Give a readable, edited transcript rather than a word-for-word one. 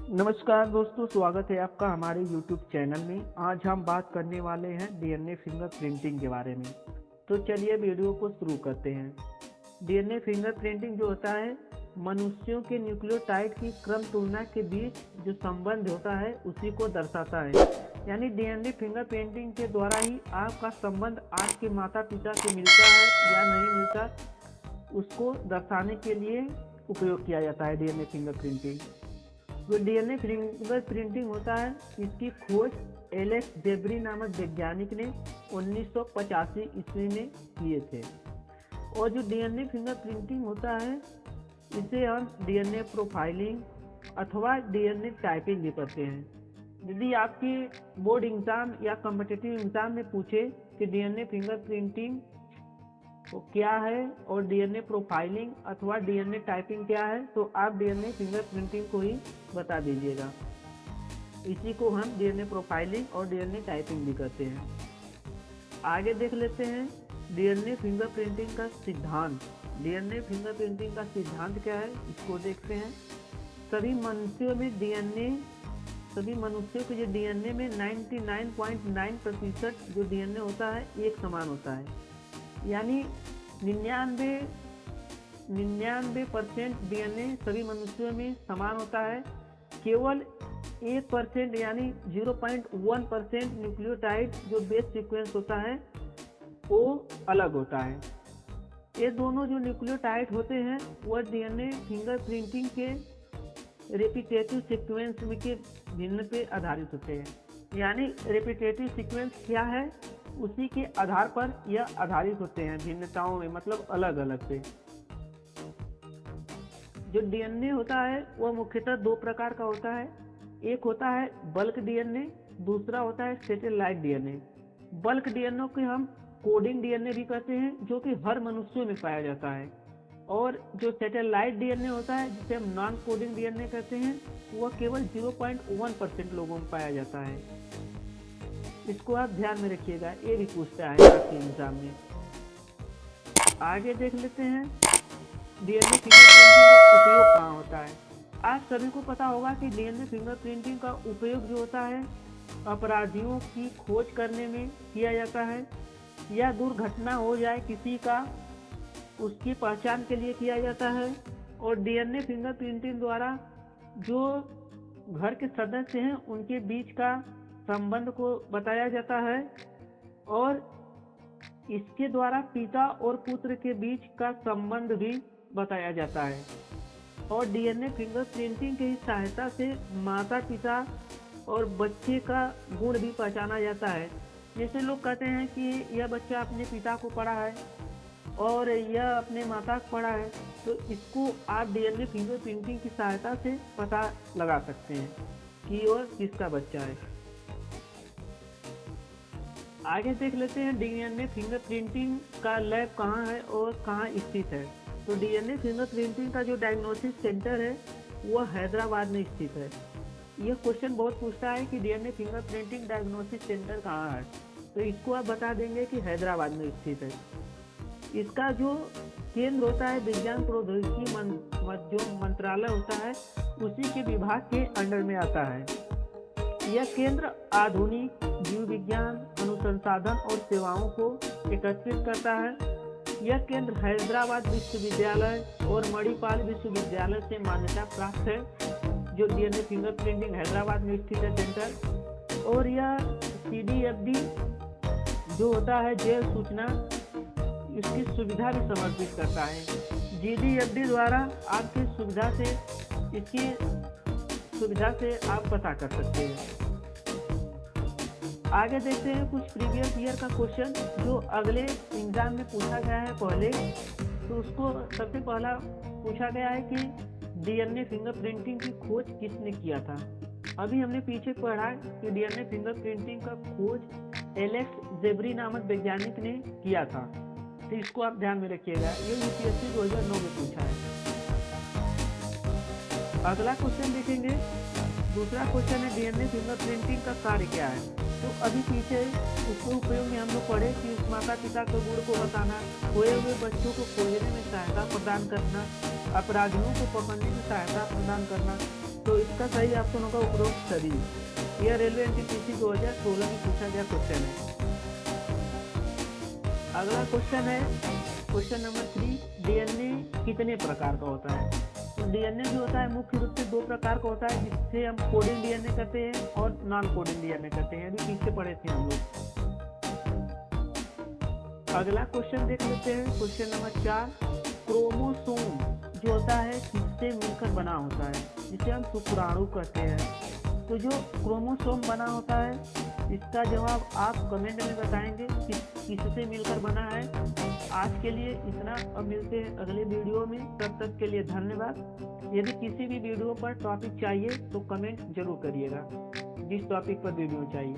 नमस्कार दोस्तों, स्वागत है आपका हमारे YouTube चैनल में। आज हम बात करने वाले हैं डीएनए फिंगर प्रिंटिंग के बारे में। तो चलिए वीडियो को शुरू करते हैं। डीएनए फिंगर प्रिंटिंग जो होता है, मनुष्यों के न्यूक्लियोटाइड की क्रम तुलना के बीच जो संबंध होता है उसी को दर्शाता है। यानी डीएनए फिंगर प्रिंटिंग के द्वारा ही आपका संबंध आपके माता पिता से मिलता है या नहीं मिलता, उसको दर्शाने के लिए उपयोग किया जाता है डीएनए फिंगर प्रिंटिंग। जो डीएनए फिंगर प्रिंटिंग होता है, इसकी खोज एलेक्स जेबरी नामक वैज्ञानिक ने 1985 ईस्वी में किए थे। और जो डीएनए फिंगर प्रिंटिंग होता है, इसे हम डीएनए प्रोफाइलिंग अथवा डीएनए टाइपिंग भी करते हैं। यदि आपके बोर्ड एग्जाम या कॉम्पिटिटिव एग्जाम में पूछे कि डीएनए फिंगर प्रिंटिंग तो क्या है और डीएनए प्रोफाइलिंग अथवा डीएनए टाइपिंग क्या है, तो आप डीएनए फिंगर प्रिंटिंग को ही बता दीजिएगा। इसी को हम डीएनए प्रोफाइलिंग और डीएनए टाइपिंग भी करते हैं। आगे देख लेते हैं डीएनए फिंगर प्रिंटिंग का सिद्धांत। डीएनए फिंगर प्रिंटिंग का सिद्धांत क्या है, इसको देखते हैं। सभी मनुष्यों के जो डीएनए में 99.9% जो डीएनए होता है एक समान होता है। यानी 99% डीएनए सभी मनुष्यों में समान होता है। केवल 1% यानी 0.1% न्यूक्लियोटाइड जो बेस सीक्वेंस होता है वो अलग होता है। ये दोनों जो न्यूक्लियोटाइड होते हैं वह डीएनए फिंगर प्रिंटिंग के रेपिटेटिव सीक्वेंस के भिन्न पे आधारित होते हैं। यानी रेपिटेटिव सीक्वेंस क्या है, उसी के आधार पर यह आधारित होते हैं भिन्नताओं में, मतलब अलग अलग से। जो डीएनए होता है वह मुख्यतः दो प्रकार का होता है। एक होता है बल्क डीएनए, दूसरा होता है सैटेलाइट डीएनए। बल्क डीएनए को हम कोडिंग डीएनए भी कहते हैं, जो कि हर मनुष्य में पाया जाता है। और जो सैटेलाइट डीएनए होता है, जिसे हम नॉन कोडिंग डीएनए कहते हैं, वह केवल 0.1% लोगों में पाया जाता है। इसको आप ध्यान में रखिएगा, ये भी पूछता है आपके एग्जाम में। आगे देख लेते हैं डीएनए फिंगर प्रिंटिंग का उपयोग कहाँ होता है। आप सभी को पता होगा कि डीएनए फिंगर प्रिंटिंग का उपयोग जो होता है अपराधियों की खोज करने में किया जाता है, या दुर्घटना हो जाए किसी का, उसकी पहचान के लिए किया जाता है। और डीएनए फिंगर प्रिंटिंग द्वारा जो घर के सदस्य हैं उनके बीच का संबंध को बताया जाता है, और इसके द्वारा पिता और पुत्र के बीच का संबंध भी बताया जाता है। और डीएनए फिंगर प्रिंटिंग की सहायता से माता पिता और बच्चे का गुण भी पहचाना जाता है। जैसे लोग कहते हैं कि यह बच्चा अपने पिता को पढ़ा है और यह अपने माता को पढ़ा है, तो इसको आप डीएनए फिंगर प्रिंटिंग की सहायता से पता लगा सकते हैं कि वह किसका बच्चा है। आगे देख लेते हैं डीएनए फिंगर प्रिंटिंग का लैब कहाँ है और कहाँ स्थित है। तो डीएनए फिंगर प्रिंटिंग का जो डायग्नोसिस सेंटर है वह हैदराबाद में स्थित है। यह क्वेश्चन बहुत पूछता है कि DNA finger printing diagnosis centre कहाँ है, तो इसको आप बता देंगे कि हैदराबाद में स्थित है। इसका जो केंद्र होता है विज्ञान प्रौद्योगिकी जो मंत्रालय होता है उसी के विभाग के अंडर में आता है। यह केंद्र आधुनिक जीव विज्ञान अनुसंधान और सेवाओं को एकत्रित करता है। यह केंद्र हैदराबाद विश्वविद्यालय और मणिपाल विश्वविद्यालय से मान्यता प्राप्त है। जो डीएनए फिंगर प्रिंटिंग हैदराबाद में स्थित है सेंटर। और यह CDFD जो होता है जेल सूचना, इसकी सुविधा भी समर्पित करता है। GDFD द्वारा आपकी सुविधा से आप पता कर सकते हैं। आगे देखते हैं कुछ प्रीवियस ईयर का क्वेश्चन जो अगले एग्जाम में पूछा गया है पहले। तो उसको सबसे पहला पूछा गया है कि डीएनए फिंगर प्रिंटिंग की खोज किसने किया था। अभी हमने पीछे पढ़ा कि डीएनए फिंगर प्रिंटिंग का खोज एलेक्स जेबरी नामक वैज्ञानिक ने किया था। तो इसको आप ध्यान में रखिएगा, ये UPSC 2009 में पूछा है। अगला क्वेश्चन देखेंगे। दूसरा क्वेश्चन है डीएनए फिंगर प्रिंटिंग का कार्य क्या है। तो अभी पीछे उसके उपयोग में हम लोग पढ़े कि उस माता पिता के गुण को बताना, खोए हुए बच्चों को खोजने में सहायता प्रदान करना, अपराधियों को पकड़ने में सहायता प्रदान करना, तो इसका सही ऑप्शन होगा उपरोक्त सभी। यह रेलवे एनटीपीसी 2016 में पूछा गया क्वेश्चन है। अगला क्वेश्चन है क्वेश्चन नंबर 3, डीएनए कितने प्रकार का होता है। तो डीएनए जो होता है मुख्य रूप से 2 प्रकार का होता है, जिससे हम कोडिंग डीएनए कहते हैं और नॉन कोडिंग डीएनए कहते हैं। अभी पीछे पढ़े थे हम लोग। अगला क्वेश्चन देख लेते हैं, क्वेश्चन नंबर 4, क्रोमोसोम जो होता है किससे मिलकर बना होता है, जिसे हम शुक्राणु कहते हैं। तो जो क्रोमोसोम बना होता है इसका जवाब आप कमेंट में बताएंगे किससे मिलकर बना है। आज के लिए इतना, अब मिलते हैं अगले वीडियो में। तब तक के लिए धन्यवाद। यदि किसी भी वीडियो पर टॉपिक चाहिए तो कमेंट जरूर करिएगा, जिस टॉपिक पर वीडियो चाहिए।